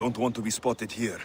Don't want to be spotted here.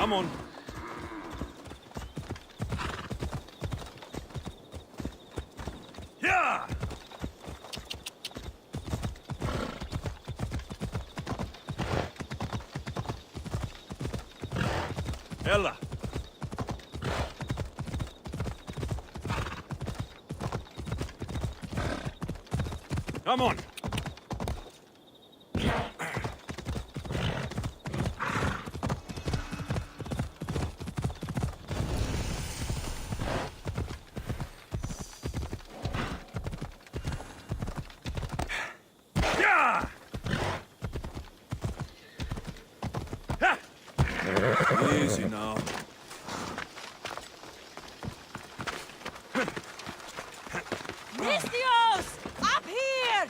Come on. Yeah! Ella. Come on. Yeah! Ha! Easy now. Mistios! Up here!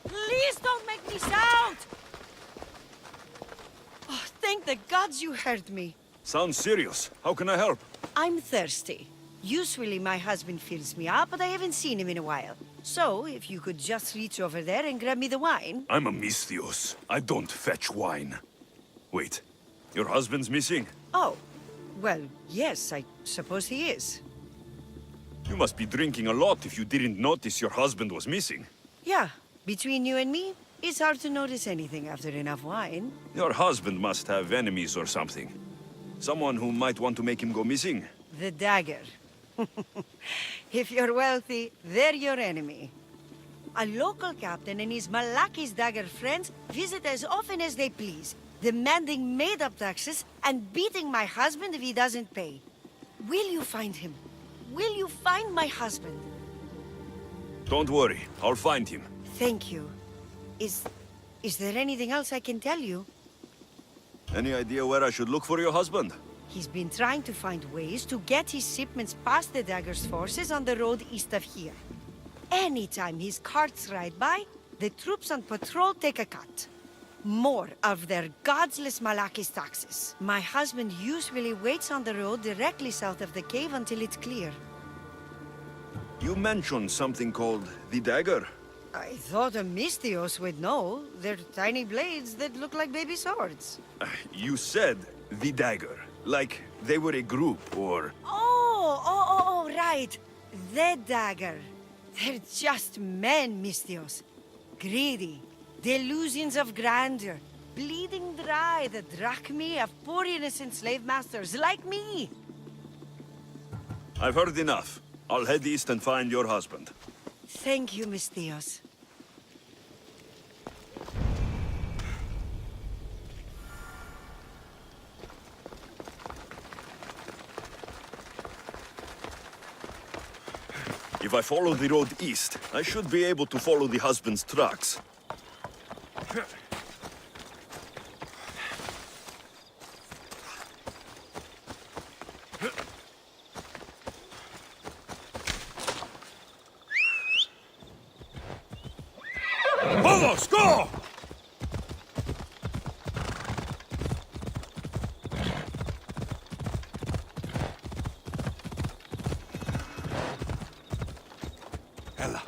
Please don't make me shout! Oh, thank the gods you heard me. Sounds serious. How can I help? I'm thirsty. Usually my husband fills me up, but I haven't seen him in a while. So, if you could just reach over there and grab me the wine. I'm a Mistios. I don't fetch wine. Wait, your husband's missing? Oh, well, yes, I suppose he is. You must be drinking a lot if you didn't notice your husband was missing. Yeah, between you and me, it's hard to notice anything after enough wine. Your husband must have enemies or something. Someone who might want to make him go missing. The dagger. If you're wealthy, they're your enemy. A local captain and his Malaki's dagger friends visit as often as they please, demanding made-up taxes and beating my husband if he doesn't pay. Will you find him? Will you find my husband? Don't worry, I'll find him. Thank you. Is there anything else I can tell you? Any idea where I should look for your husband? He's been trying to find ways to get his shipments past the dagger's forces on the road east of here. Anytime his carts ride by, the troops on patrol take a cut. More of their godless Malaki's taxes. My husband usually waits on the road directly south of the cave until it's clear. You mentioned something called the dagger. I thought a Mistios would know. They're tiny blades that look like baby swords. You said the dagger, like they were a group or... Oh, right. The dagger. They're just men, Mistios. Greedy. Delusions of grandeur. Bleeding dry the drachmae of poor innocent slave masters like me. I've heard enough. I'll head east and find your husband. Thank you, Mistios. If I follow the road east, I should be able to follow the husband's tracks. Vamos, go! Ella.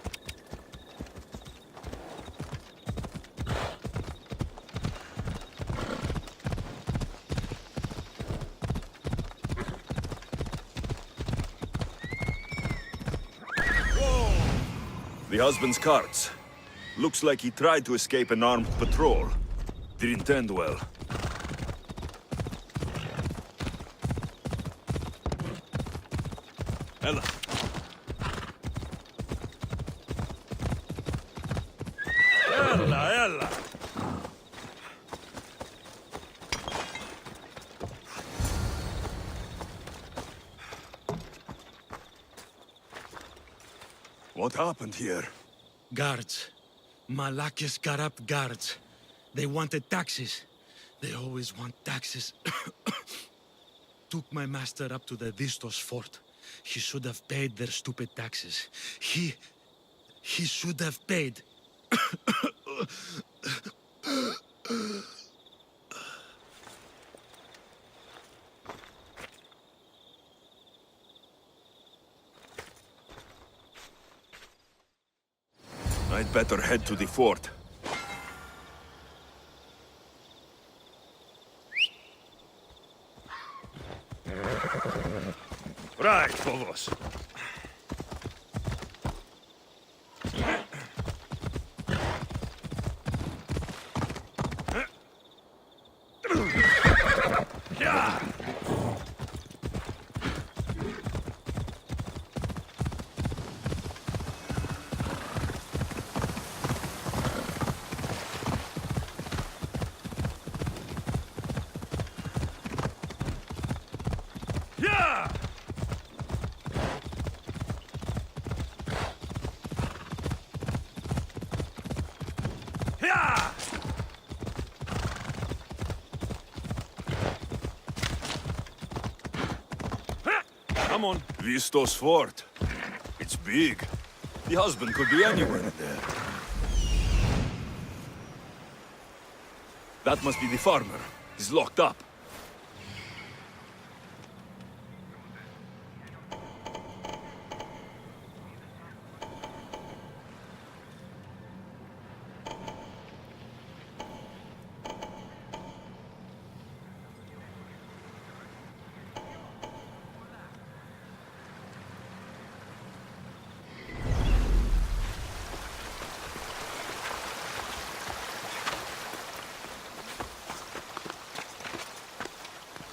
The husband's carts. Looks like he tried to escape an armed patrol. Didn't end well. Ella. Ella. What happened here? Guards. Malaki's corrupt guards. They wanted taxes. They always want taxes. Took my master up to the Distos fort. He should have paid their stupid taxes. He should have paid. I'd better head to the fort. Right, Phobos. Come on. Vistos fort. It's big. The husband could be anywhere in there. That must be the farmer. He's locked up.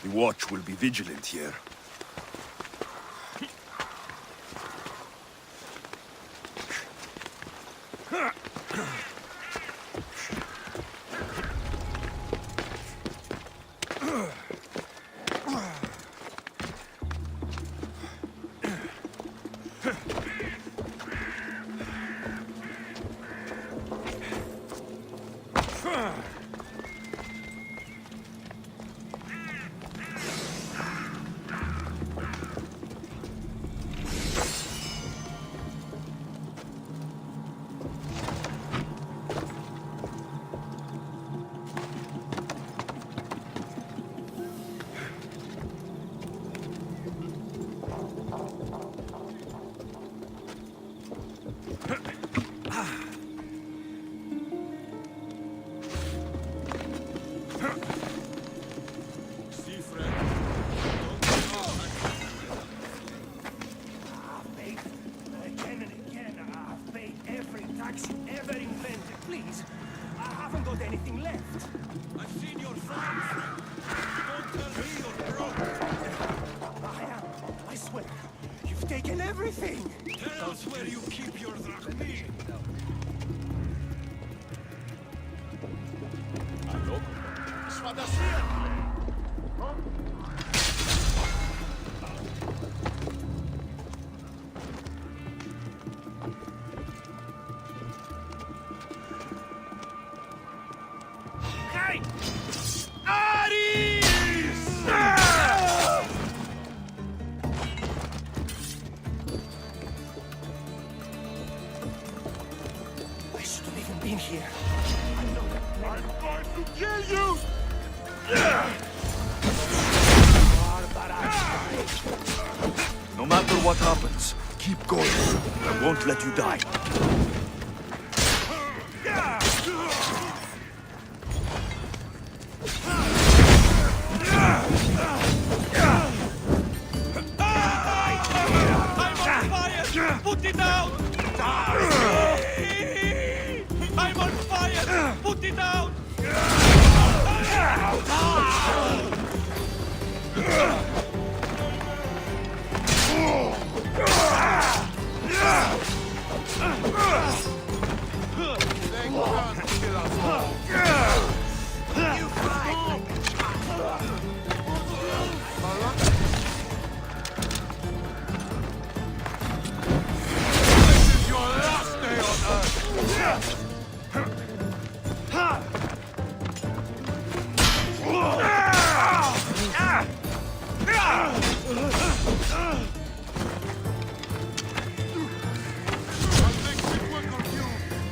The watch will be vigilant here. Anything left? I've seen your farm. Don't tell me you're broke. I am. I swear. You've taken everything. Tell us where you keep your drachmi. Hallo? Was war das hier? Been here. I'm going to kill you! No matter what happens, keep going. I won't let you die. I'm on fire! Put it down! I'm on fire! Put it down!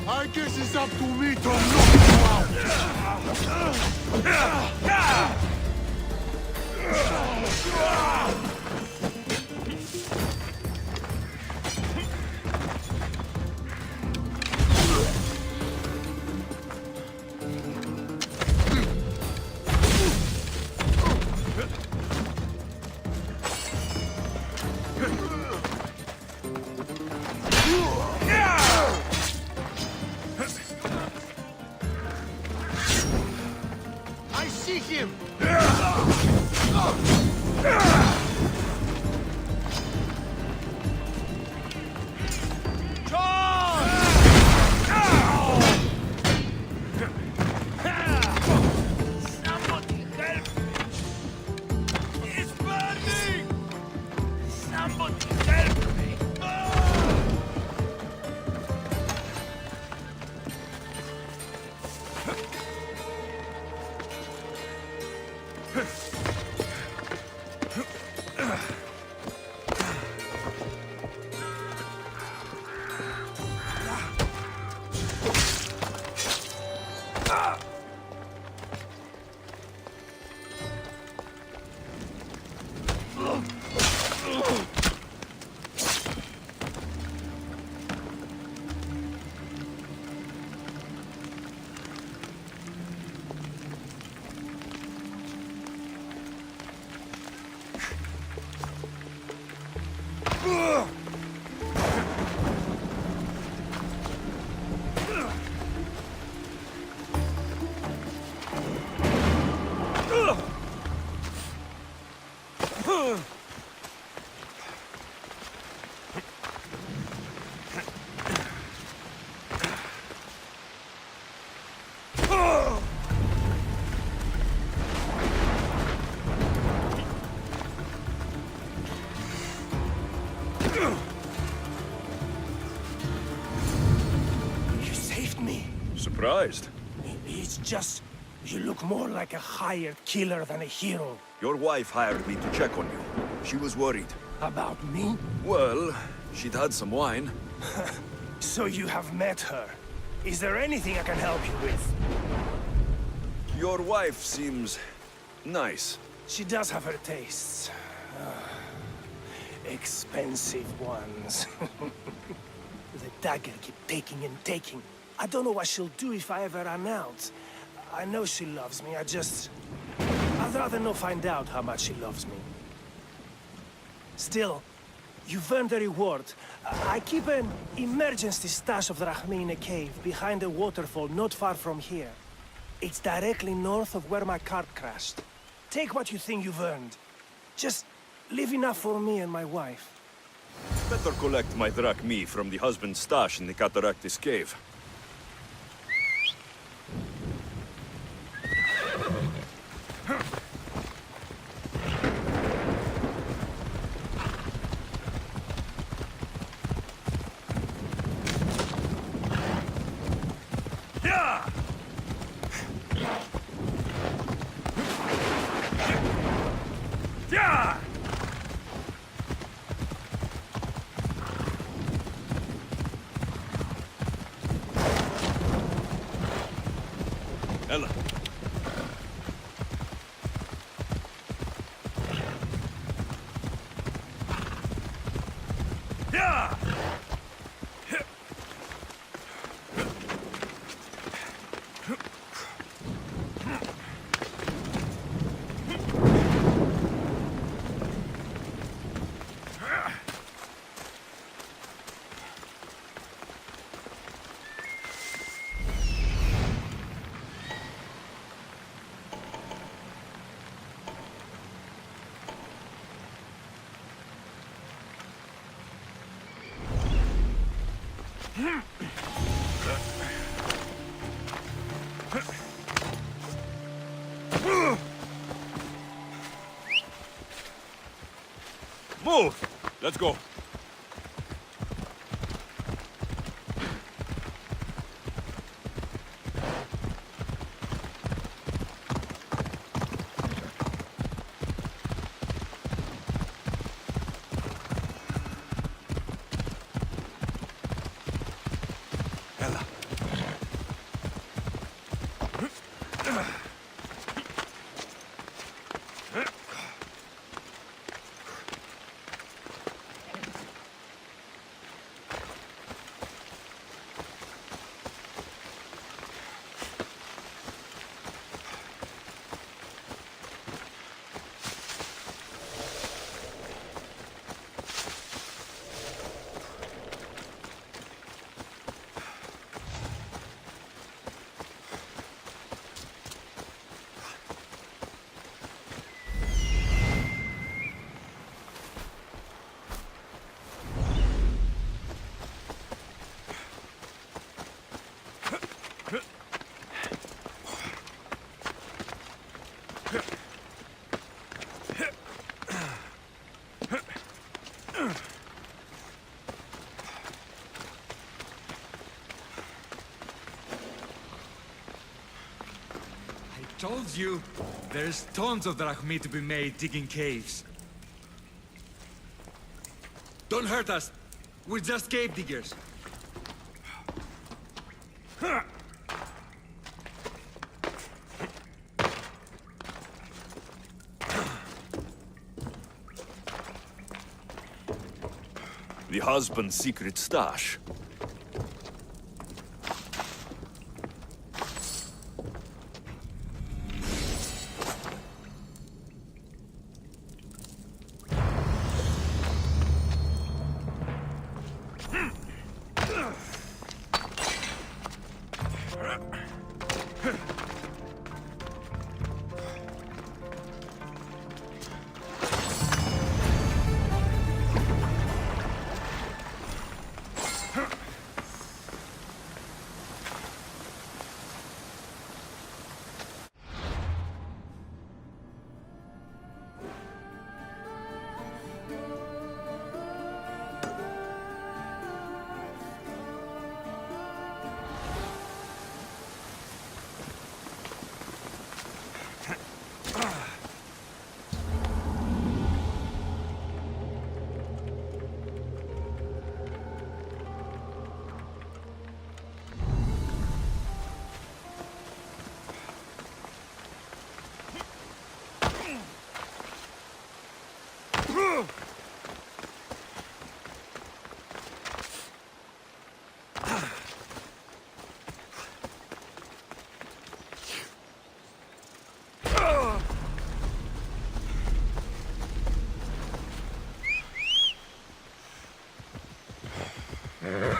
I guess it's up to me to knock you out. see him! Somebody help me! It's burning! Somebody help me! You saved me. Surprised? It's just... you look more like a hired killer than a hero. Your wife hired me to check on you. She was worried. About me? Well, she'd had some wine. So you have met her. Is there anything I can help you with? Your wife seems nice. She does have her tastes. Expensive ones. The dagger keep taking and taking. I don't know what she'll do if I ever run out. I know she loves me, I'd rather not find out how much she loves me. Still, you've earned the reward. I keep an emergency stash of drachmae in a cave behind a waterfall not far from here. It's directly north of where my cart crashed. Take what you think you've earned. Just leave enough for me and my wife. Better collect my drachmae from the husband's stash in the Cataractis cave. Ella. Move! Let's go. Ella. told you! There's tons of drachmi to be made digging caves. Don't hurt us! We're just cave diggers. The husband's secret stash.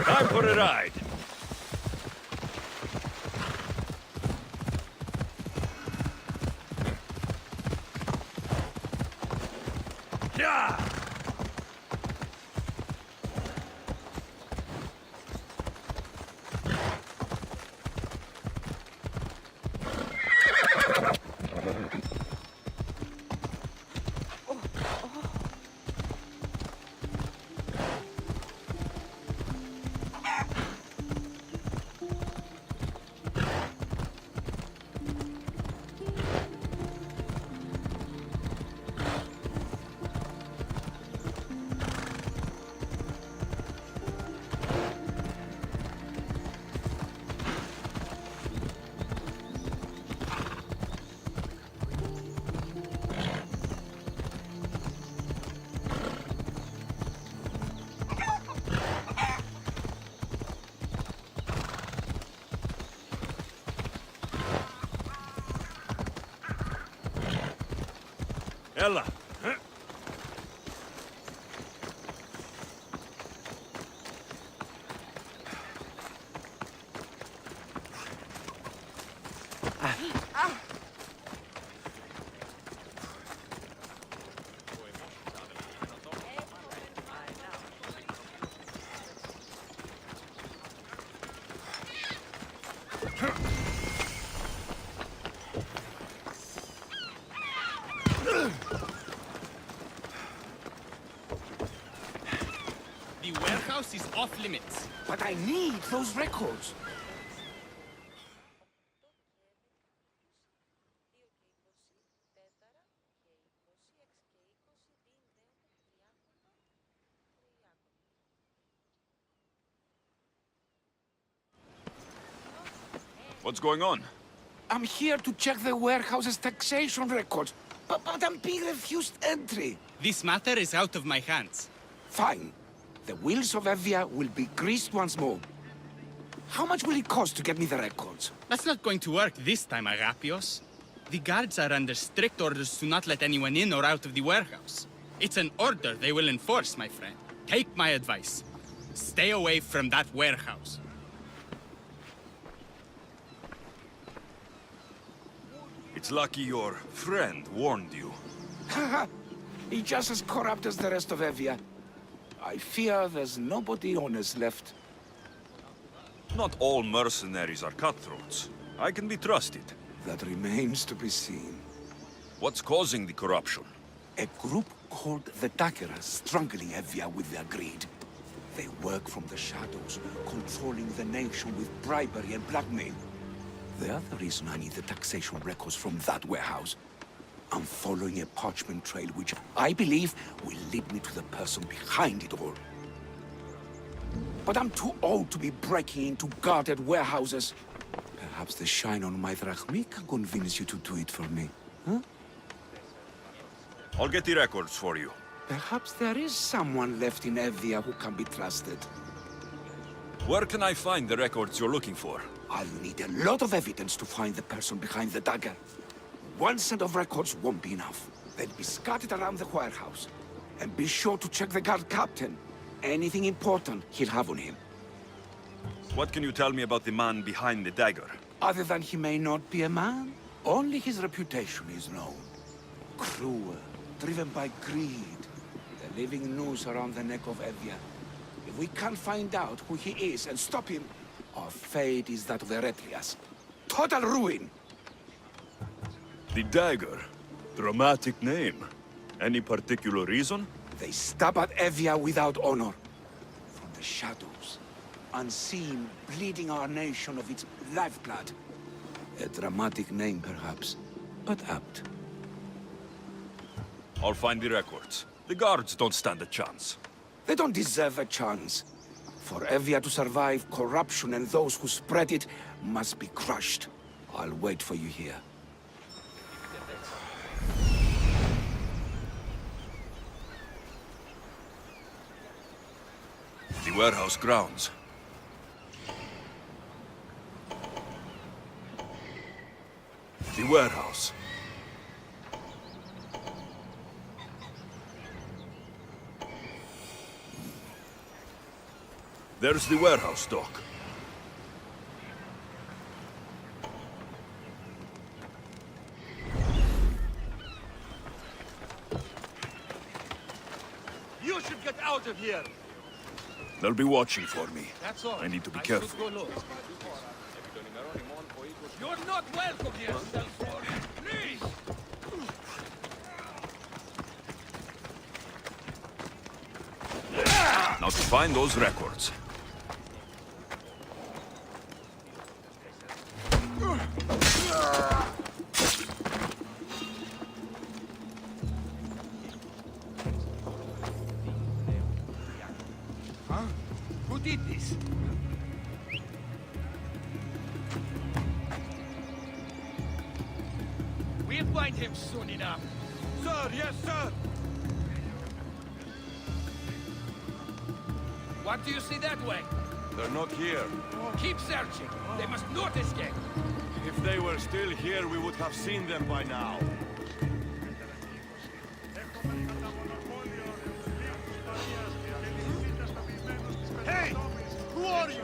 Time for a ride. Yeah. Ella. The warehouse is off limits. But I need those records. What's going on? I'm here to check the warehouse's taxation records, but I'm being refused entry. This matter is out of my hands. Fine. The wheels of Evia will be greased once more. How much will it cost to get me the records? That's not going to work this time, Agapios. The guards are under strict orders to not let anyone in or out of the warehouse. It's an order they will enforce, my friend. Take my advice. Stay away from that warehouse. It's lucky your friend warned you. Haha! He's just as corrupt as the rest of Evia. I fear there's nobody honest left. Not all mercenaries are cutthroats. I can be trusted. That remains to be seen. What's causing the corruption? A group called the Dakeras strangling Evia with their greed. They work from the shadows, controlling the nation with bribery and blackmail. The other reason I need the taxation records from that warehouse, I'm following a parchment trail which I believe will lead me to the person behind it all. But I'm too old to be breaking into guarded warehouses. Perhaps the shine on my drachmi can convince you to do it for me, huh? I'll get the records for you. Perhaps there is someone left in Evia who can be trusted. Where can I find the records you're looking for? I'll need a lot of evidence to find the person behind the dagger. One set of records won't be enough. They'll be scattered around the warehouse. And be sure to check the guard captain. Anything important he'll have on him. What can you tell me about the man behind the dagger? Other than he may not be a man, only his reputation is known. Cruel, driven by greed. The living noose around the neck of Evia. If we can't find out who he is and stop him, our fate is that of the Retrias. Total ruin! The dagger? Dramatic name. Any particular reason? They stab at Evia without honor. From the shadows, unseen, bleeding our nation of its lifeblood. A dramatic name, perhaps, but apt. I'll find the records. The guards don't stand a chance. They don't deserve a chance. For Evia to survive, corruption and those who spread it must be crushed. I'll wait for you here. The warehouse grounds. The warehouse. There's the warehouse dock. You should get out of here! They'll be watching for me. That's all. I need to be should careful. go low. You're not welcome here, Selford. Please! Now to find those records. Huh? Who did this? We'll find him soon enough. Sir, yes, sir! What do you see that way? They're not here. Keep searching. They must not escape. If they were still here, we would have seen them by now. Hey! Who are you?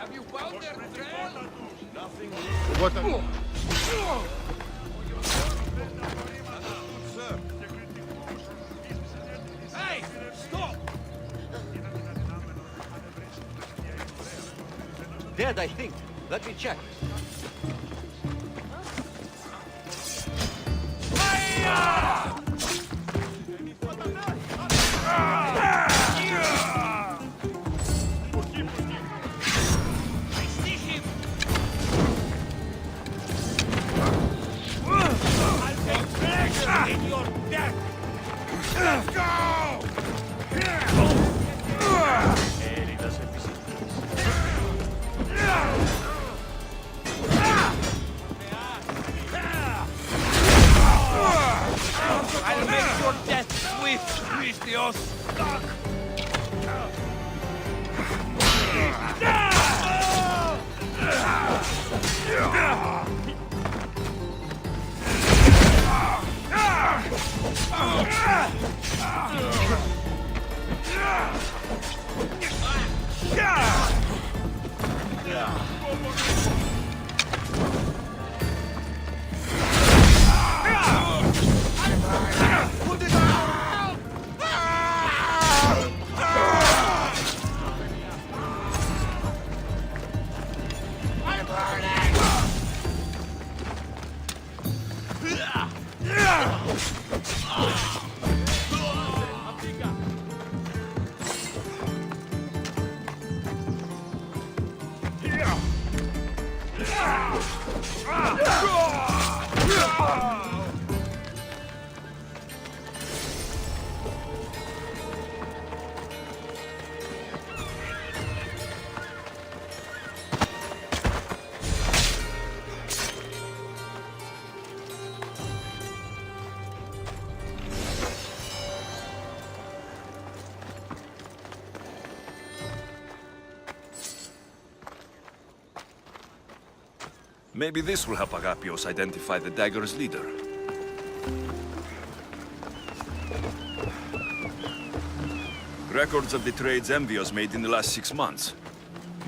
Have you found their trail? Nothing. What Sir, Hey! Stop! Dead, I think. Let me check. I see him! I'll take pleasure in your death! Let's go! I'll make your death swift, Christios! Maybe this will help Agapios identify the dagger's leader. Records of the trades Envios made in the last 6 months.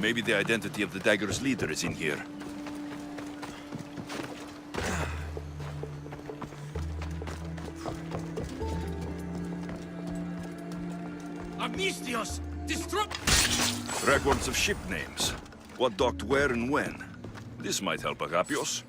Maybe the identity of the dagger's leader is in here. Amnistios! Destroy... Records of ship names. What docked where and when. This might help Agapios.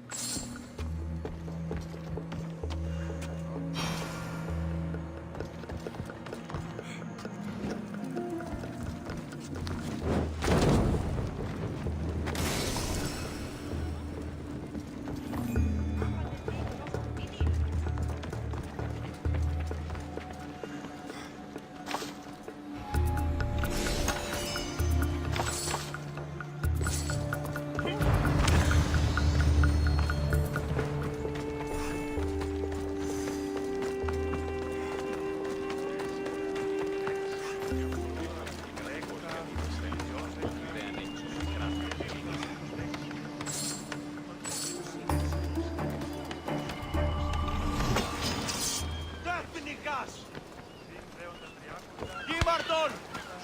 Γήμαρτον!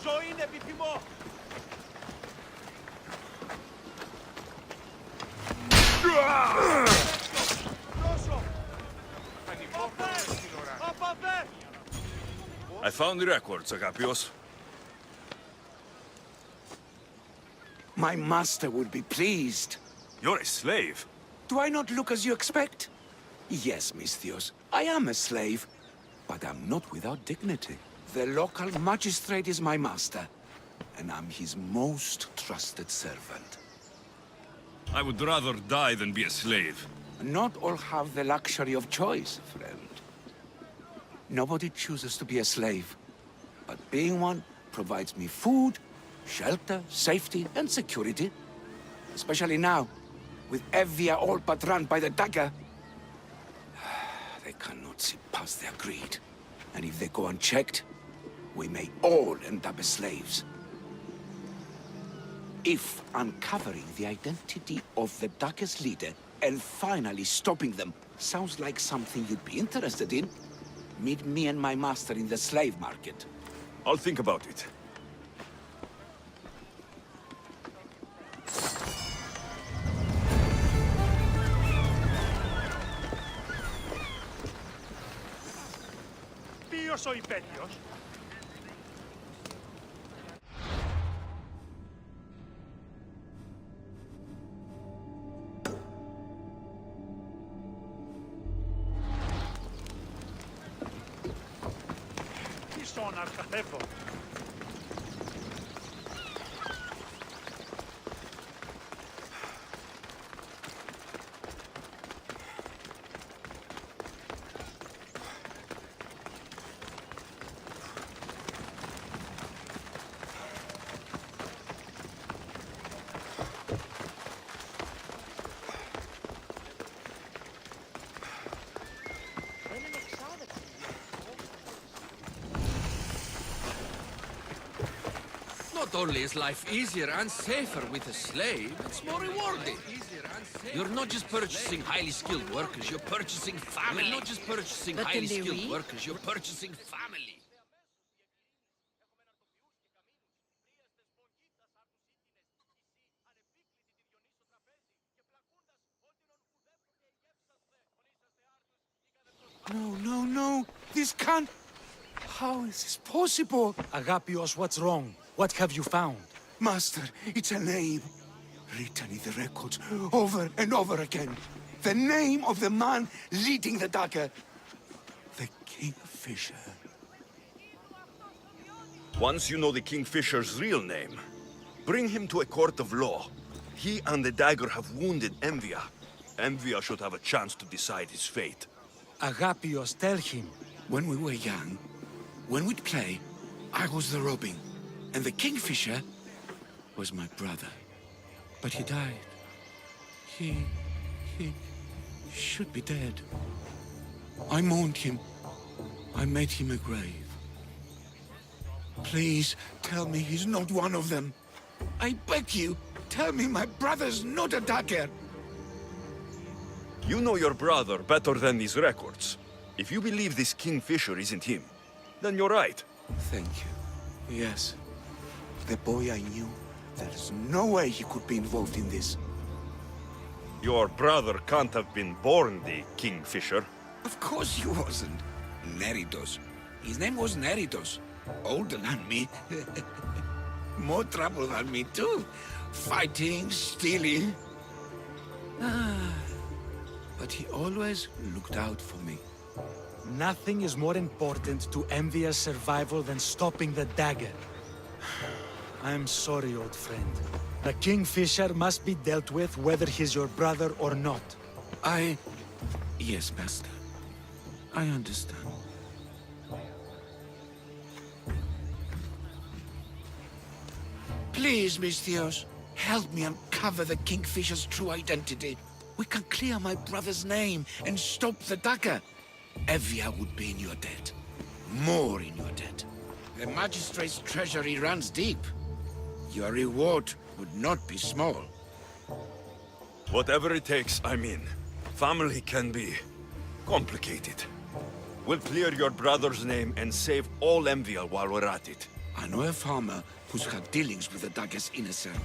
Ζωήν επιθυμώ! I found the records, Agapios. My master would be pleased. You're a slave. Do I not look as you expect? Yes, Misthios, I am a slave, but I'm not without dignity. The local magistrate is my master, and I'm his most trusted servant. I would rather die than be a slave. Not all have the luxury of choice, friend. Nobody chooses to be a slave, but being one provides me food, shelter, safety, and security. Especially now, with Evia all but run by the dagger. They cannot see past their greed. And if they go unchecked, we may all end up as slaves. If uncovering the identity of the dagger's leader and finally stopping them sounds like something you'd be interested in, meet me and my master in the slave market. I'll think about it. Ποιος ο υπέτειος? Ίσον αρχατεύω. Not only is life easier and safer with a slave, it's more rewarding. You're not just purchasing highly skilled workers, you're purchasing family. You're not just purchasing highly skilled workers, you're purchasing family. No. This can't... How is this possible? Agapios, what's wrong? What have you found? Master, it's a name. Written in the records over and over again. The name of the man leading the dagger. The Kingfisher. Once you know the Kingfisher's real name, bring him to a court of law. He and the dagger have wounded Envia. Envia should have a chance to decide his fate. Agapios, tell him. When we were young, when we'd play, I was the robin, and the kingfisher was my brother. But he died. He should be dead. I mourned him. I made him a grave. Please, tell me he's not one of them. I beg you, tell me my brother's not a dagger. You know your brother better than these records. If you believe this kingfisher isn't him, then you're right. Thank you. Yes. The boy I knew, there's no way he could be involved in this. Your brother can't have been born the kingfisher. Of course he wasn't. Neritos. His name was Neritos. Older than me. More trouble than me too. Fighting, stealing. But he always looked out for me. Nothing is more important to Envia's survival than stopping the dagger. I'm sorry, old friend. The Kingfisher must be dealt with whether he's your brother or not. Yes, Master. I understand. Please, Misthios, help me uncover the Kingfisher's true identity. We can clear my brother's name and stop the dagger. Evia would be in your debt. More in your debt. The Magistrate's treasury runs deep. Your reward would not be small. Whatever it takes, I'm in. Family can be complicated. We'll clear your brother's name and save all Envia while we're at it. I know a farmer who's had dealings with the dagger's inner circle.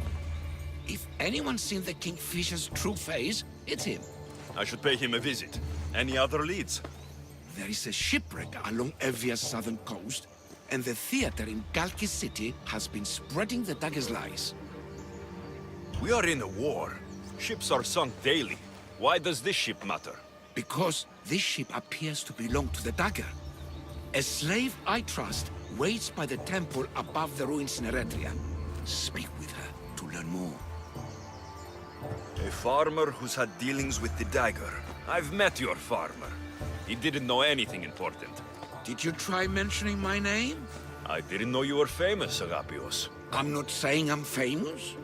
If anyone's seen the Kingfisher's true face, it's him. I should pay him a visit. Any other leads? There is a shipwreck along Evia's southern coast, and the theater in Galkis City has been spreading the dagger's lies. We are in a war. Ships are sunk daily. Why does this ship matter? Because this ship appears to belong to the dagger. A slave I trust waits by the temple above the ruins in Eretria. Speak with her to learn more. A farmer who's had dealings with the dagger. I've met your farmer. He didn't know anything important. Did you try mentioning my name? I didn't know you were famous, Agapios. I'm not saying I'm famous,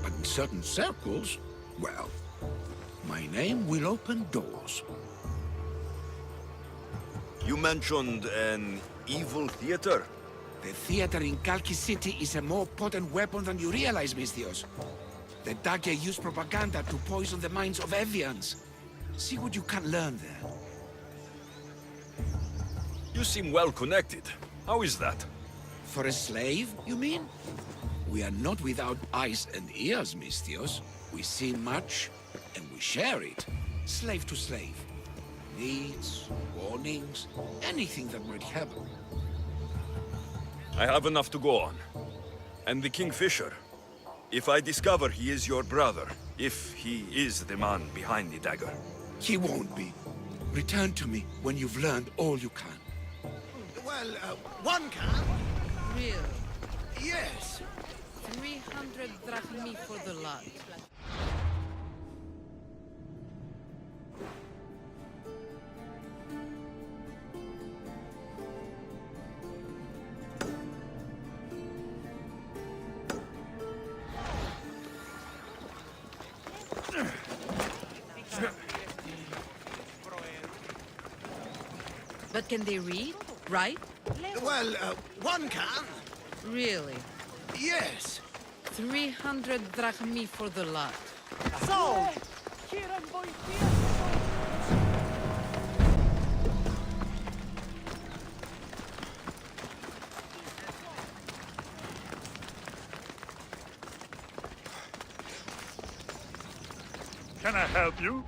but in certain circles, well, my name will open doors. You mentioned an evil theater? The theater in Galkis City is a more potent weapon than you realize, Misthios. The dagger used propaganda to poison the minds of Evians. See what you can learn there. You seem well connected. How is that? For a slave, you mean? We are not without eyes and ears, Misthios. We see much, and we share it. Slave to slave. Needs, warnings, anything that might help. I have enough to go on. And the Kingfisher. If I discover he is your brother, if he is the man behind the dagger. He won't be. Return to me when you've learned all you can. Well, one can. Really? Yes. 300 drachmi for the lot. But can they read? Right? Well, one can. Really? Yes. 300 drachmi for the lot. Sold! Can I help you?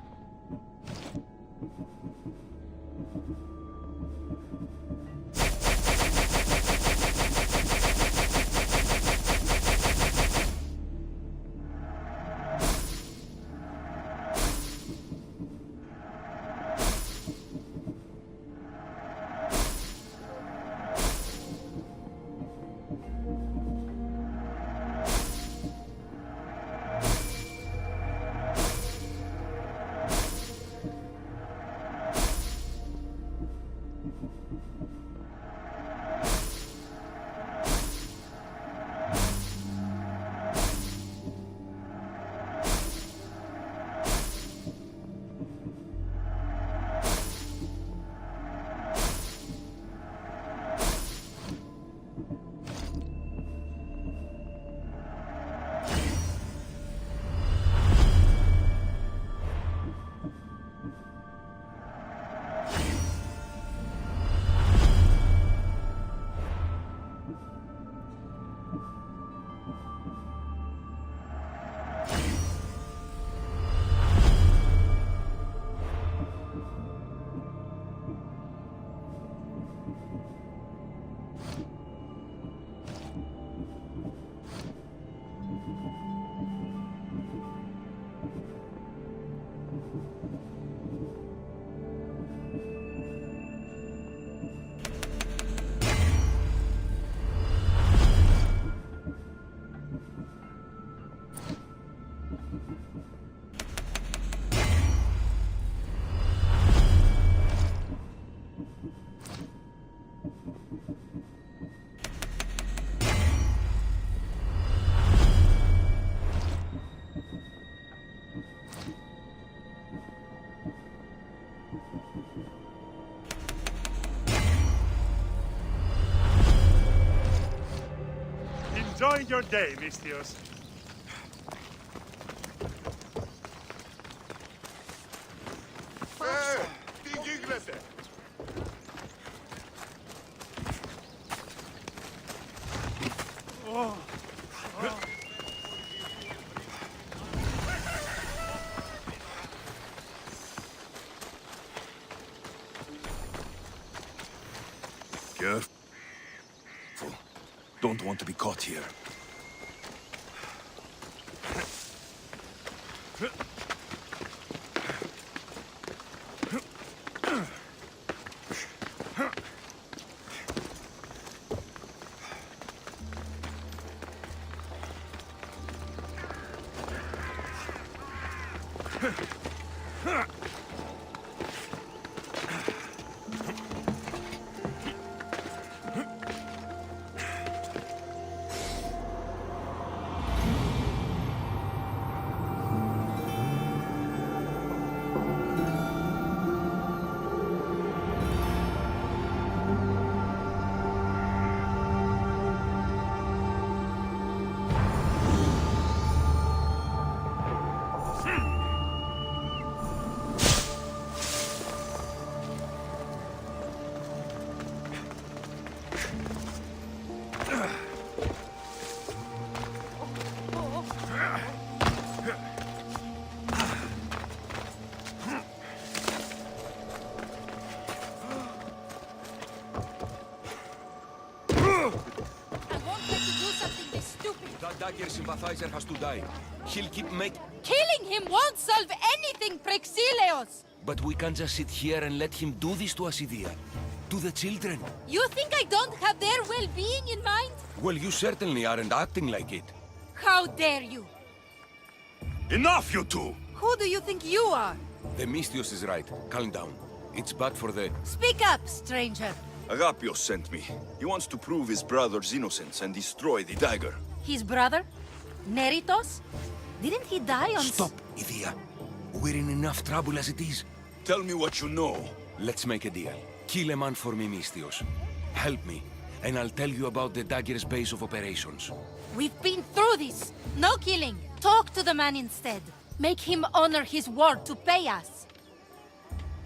Enjoy your day, Vistios. Τι γίγλετε! Careful. Don't want to be caught here. That dagger sympathizer has to die. He'll keep making... Killing him won't solve anything, Prexileos! But we can't just sit here and let him do this to us, Idia. To the children. You think I don't have their well-being in mind? Well, you certainly aren't acting like it. How dare you? Enough, you two! Who do you think you are? The Mystios is right. Calm down. It's bad for the... Speak up, stranger. Agapios sent me. He wants to prove his brother's innocence and destroy the dagger. His brother? Neritos? Didn't he die on... Stop, Idia. We're in enough trouble as it is. Tell me what you know. Let's make a deal. Kill a man for me, Mystios. Help me, and I'll tell you about the dagger's base of operations. We've been through this. No killing. Talk to the man instead. Make him honor his word to pay us.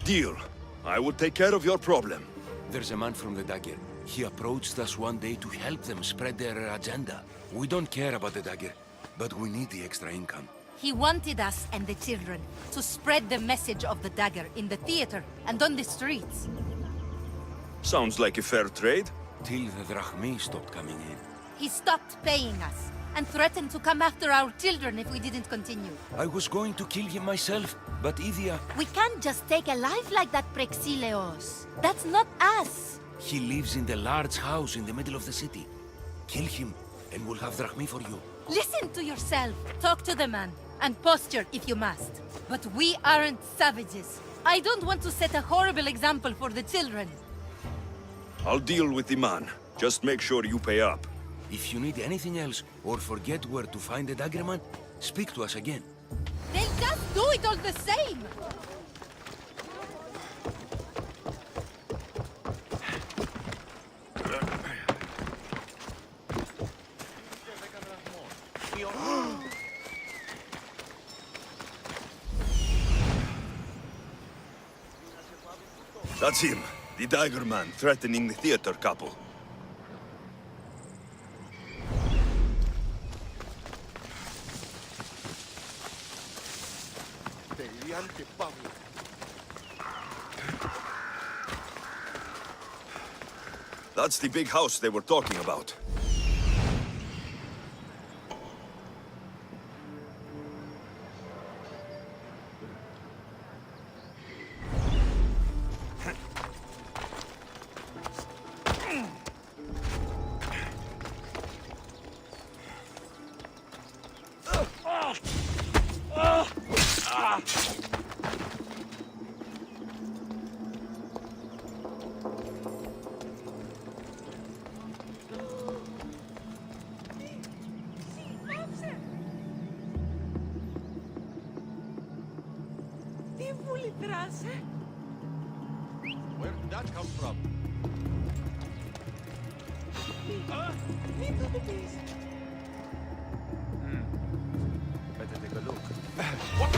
Deal. I will take care of your problem. There's a man from the dagger. He approached us one day to help them spread their agenda. We don't care about the dagger, but we need the extra income. He wanted us and the children to spread the message of the dagger in the theater and on the streets. Sounds like a fair trade. Till the drachmi stopped coming in. He stopped paying us and threatened to come after our children if we didn't continue. I was going to kill him myself, but Idia... We can't just take a life like that, Prexileos. That's not us. He lives in the large house in the middle of the city. Kill him, and we'll have drachmi for you. Listen to yourself. Talk to the man, and posture if you must. But we aren't savages. I don't want to set a horrible example for the children. I'll deal with the man. Just make sure you pay up. If you need anything else, or forget where to find the dagger man, speak to us again. They'll just do it all the same! That's him, the dagger man threatening the theater couple. That's the big house they were talking about. Where did that come from? Better take a look. What?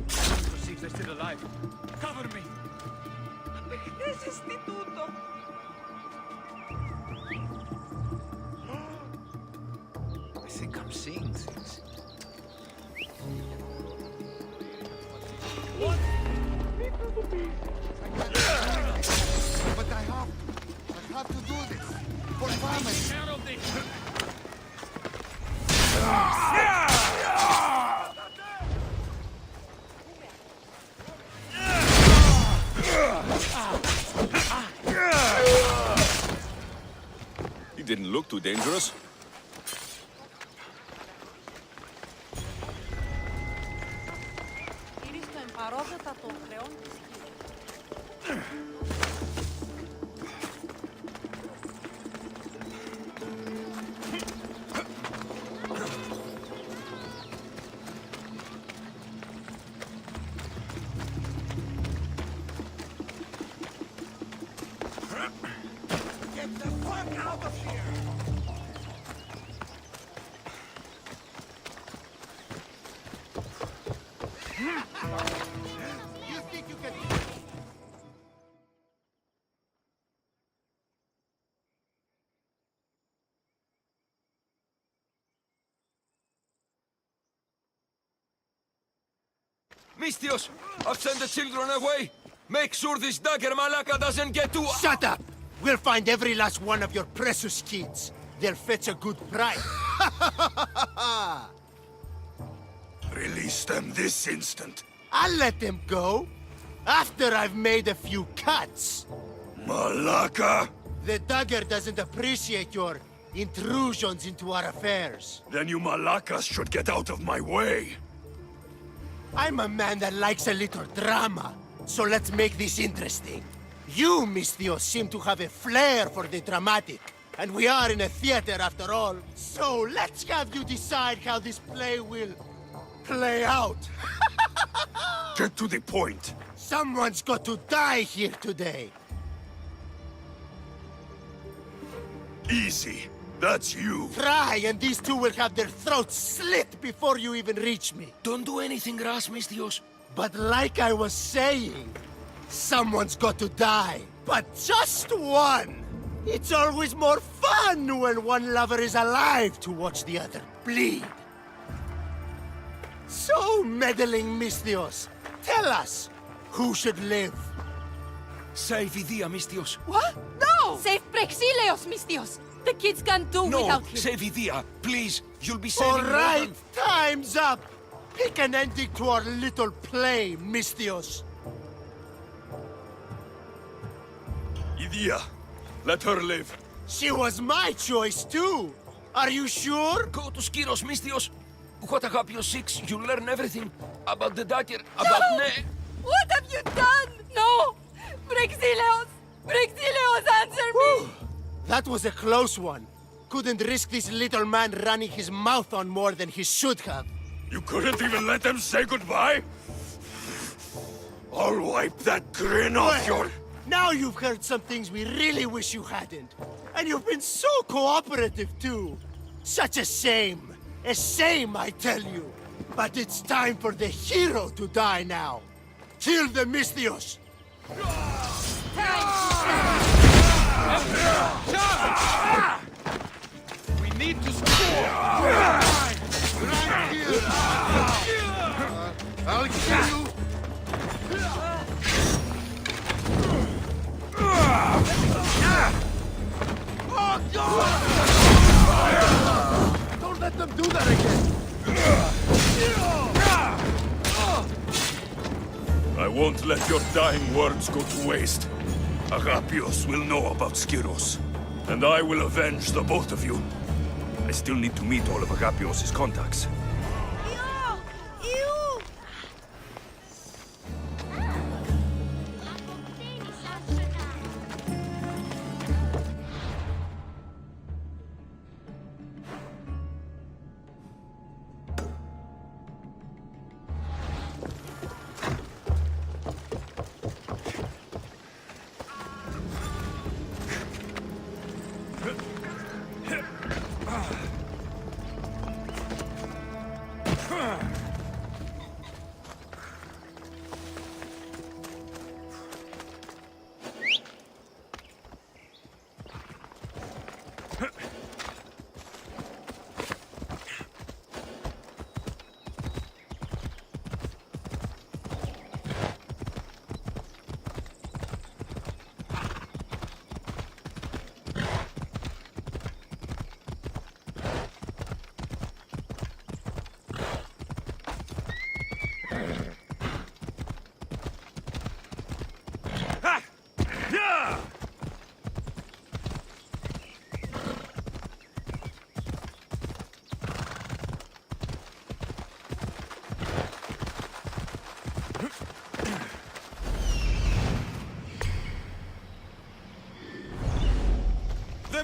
To see if they're still alive. Cover me! I think I'm seeing things. What? But I have to do this for family. Care of this! He didn't look too dangerous. Get the fuck out of here! You think you can... Mistios, I've sent the children away. Make sure this dagger Malaka doesn't get to... Shut up! We'll find every last one of your precious kids. They'll fetch a good price. Release them this instant. I'll let them go. After I've made a few cuts. Malaka! The dagger doesn't appreciate your intrusions into our affairs. Then you Malakas should get out of my way. I'm a man that likes a little drama, so let's make this interesting. You, Mistios, seem to have a flair for the dramatic, and we are in a theater after all. So let's have you decide how this play will play out. Get to the point. Someone's got to die here today. Easy. That's you. Try, and these two will have their throats slit before you even reach me. Don't do anything rash, Mistios. But like I was saying, someone's got to die. But just one. It's always more fun when one lover is alive to watch the other bleed. So, meddling Mistios, tell us, who should live? Save Idia, Mistios. What? No! Save Prexileos, Mistios! The kids can't do without him. No, save Idia, please. You'll be All saving right, more time's up. Pick an ending to our little play, Mistios. Idia, let her live. She was my choice too. Are you sure? Go to Skiros, Mistios. What Agapios 6, you learn everything about the dagger, about What have you done? No! Prexileos! Prexileos, answer me! That was a close one. Couldn't risk this little man running his mouth on more than he should have. You couldn't even let them say goodbye? I'll wipe that grin off your... Now you've heard some things we really wish you hadn't. And you've been so cooperative, too. Such a shame. A shame, I tell you. But it's time for the hero to die now. Kill the Mistios. We need to score! Right here. I'll kill you. Oh, God! Don't let them do that again. I won't let your dying words go to waste. Agapios will know about Skiros, and I will avenge the both of you. I still need to meet all of Agapios' contacts.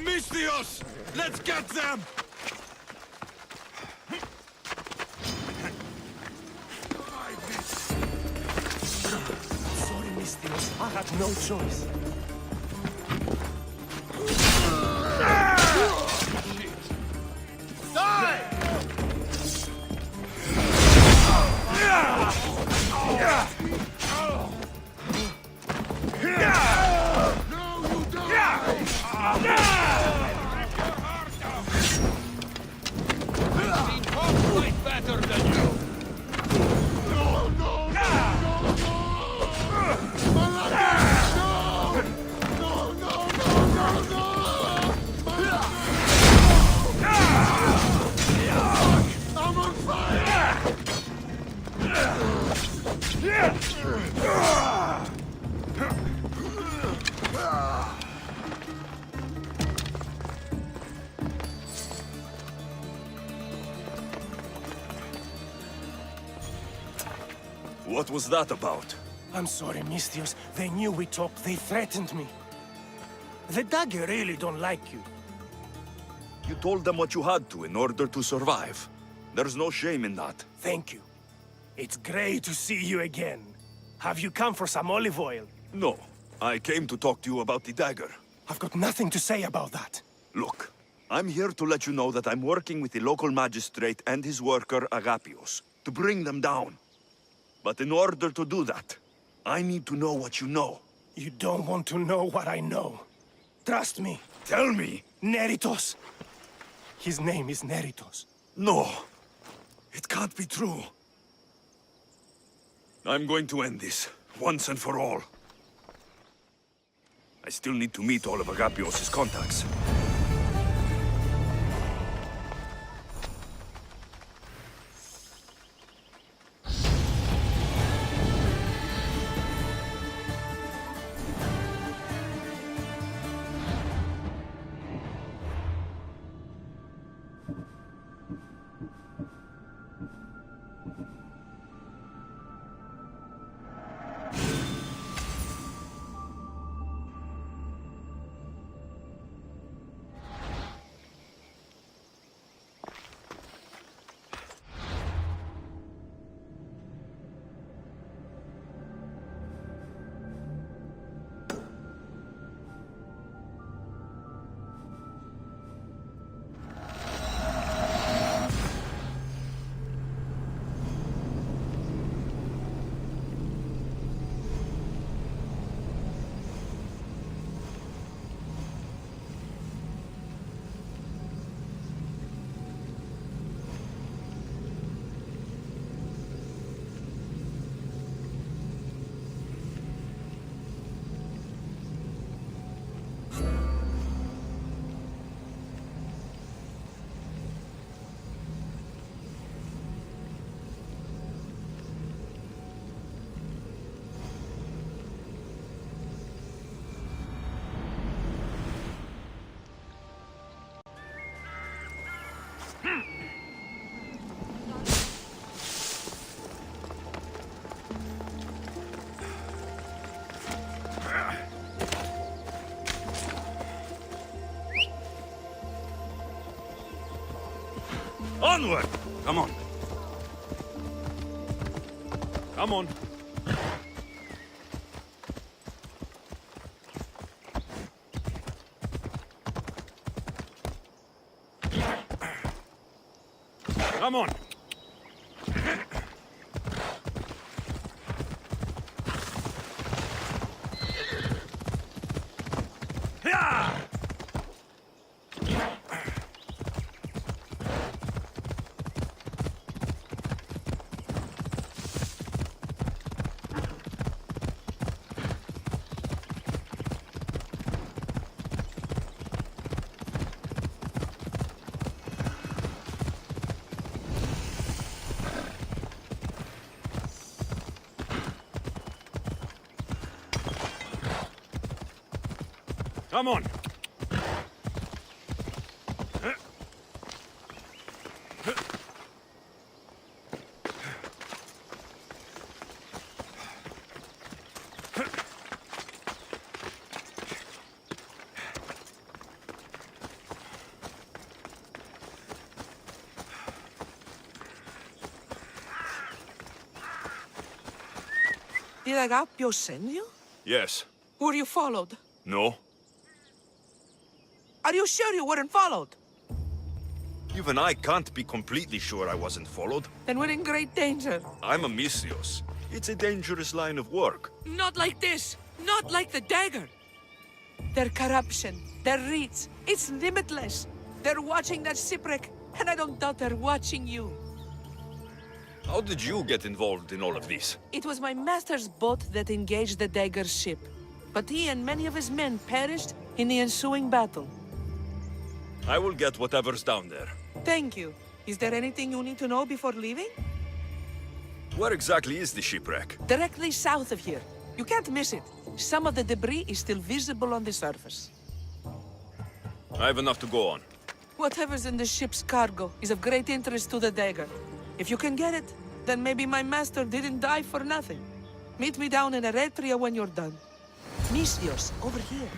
Misthios! Let's get them! Sorry, Misthios. I had no choice. What was that about? I'm sorry, Misthios. They knew we talked. They threatened me. The dagger really don't like you. You told them what you had to in order to survive. There's no shame in that. Thank you. It's great to see you again. Have you come for some olive oil? No. I came to talk to you about the dagger. I've got nothing to say about that. Look, I'm here to let you know that I'm working with the local magistrate and his worker, Agapios, to bring them down. But in order to do that, I need to know what you know. You don't want to know what I know. Trust me. Tell me. Neritos. His name is Neritos. No. It can't be true. I'm going to end this, once and for all. I still need to meet all of Agapios' contacts. Onward! Come on. Come on. Come on. Come on. Did Agapio send you? Yes. Were you followed? No. Are you sure you weren't followed? Even I can't be completely sure I wasn't followed. Then we're in great danger. I'm a Misios. It's a dangerous line of work. Not like this. Not like the dagger. Their corruption, their reach, it's limitless. They're watching that shipwreck, and I don't doubt they're watching you. How did you get involved in all of this? It was my master's boat that engaged the dagger's ship. But he and many of his men perished in the ensuing battle. I will get whatever's down there. Thank you. Is there anything you need to know before leaving? Where exactly is the shipwreck? Directly south of here. You can't miss it. Some of the debris is still visible on the surface. I have enough to go on. Whatever's in the ship's cargo is of great interest to the dagger. If you can get it, then maybe my master didn't die for nothing. Meet me down in Eretria when you're done. Misios, over here.